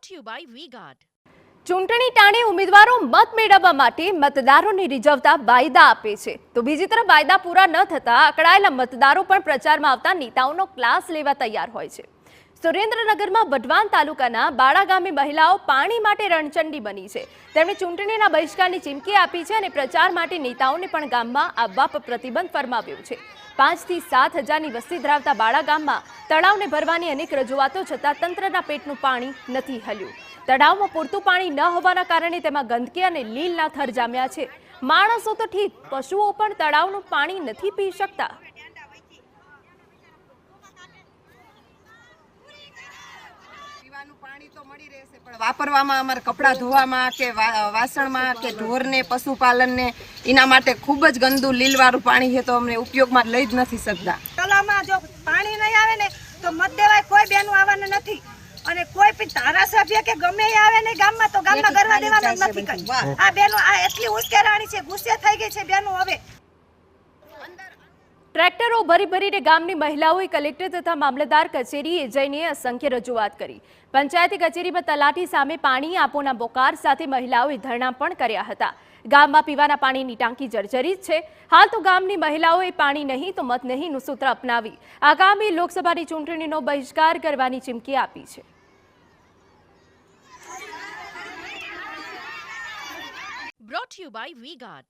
brought to you by V-Guard. ચૂંટણી ટાણે ઉમેદવારો મત મેળવવા માટે મતદારોને રીઝવતા વાયદા આપે છે તો બીજી તરફ વાયદા પૂરા ન થતા અકળાયેલા મતદારો પણ પ્રચારમાં આવતા નેતાઓનો ક્લાસ લેવા તૈયાર હોય છે। સુરેન્દ્રનગરમાં વઢવાણ તાલુકાના બાળા ગામે મહિલાઓ પાણી માટે રણચંડી બની છે। તેમણે ચૂંટણીના બહિષ્કારની ચીમકી આપી છે અને પ્રચાર માટે નેતાઓને પણ ગામમાં આવવા પર પ્રતિબંધ ફરમાવ્યો છે। 5 થી 7 હજારની વસ્તી ધરાવતા બાળા ગામમાં તળાવને ભરવાની અનેક રજૂઆતો છતાં તંત્રના પેટનું પાણી નથી હલ્યું। તળાવમાં પૂરતું પાણી ન હોવાના કારણે તેમાં ગંદકી અને લીલના થર જામ્યા છે। માણસો તો ઠીક, પશુઓ પણ તળાવનું પાણી નથી પી શકતા। પાણી તો મળી રહેશે પણ વાપરવામાં અમારે કપડાં ધોવામાં કે વાસણમાં કે ઢોરને પશુપાલનને એના માટે ખૂબ જ ગંદુ લીલવાળું પાણી છે તો અમને ઉપયોગમાં લઈ જ નથી શકતા। તળાવમાં જો પાણી નહીં આવે ને તો મત દેવાય કોઈ બેનું આવવાનું નથી અને કોઈ પણ ધારાસભ્ય કે ગમે એ આવે ને ગામમાં તો ગામમાં ગરવા દેવાનું નથી કઈ। આ બેનો આ એટલી ઉશ્કેરાણી છે, ગુસ્સે થઈ ગઈ છે બેનો। હવે ટ્રેક્ટરો ભરી ભરીને ગામની મહિલાઓએ કલેક્ટર તથા મામલતદાર કચેરીએ જઈને અસંખ્ય રજૂઆત કરી। પંચાયતી કચેરીમાં તલાટી સામે પાણી આપોના બોકાર સાથે મહિલાઓએ ધરણા પણ કર્યા હતા। ગામમાં પીવાના પાણીની ટાંકી જર્જરિત છે। હાલ તો ગામની મહિલાઓએ પાણી નહીં તો મત નહીંનું સૂત્ર અપનાવી આગામી લોકસભાની ચૂંટણીનો બહિષ્કાર કરવાની ચીમકી આપી છે। Brought to you by V-Guard.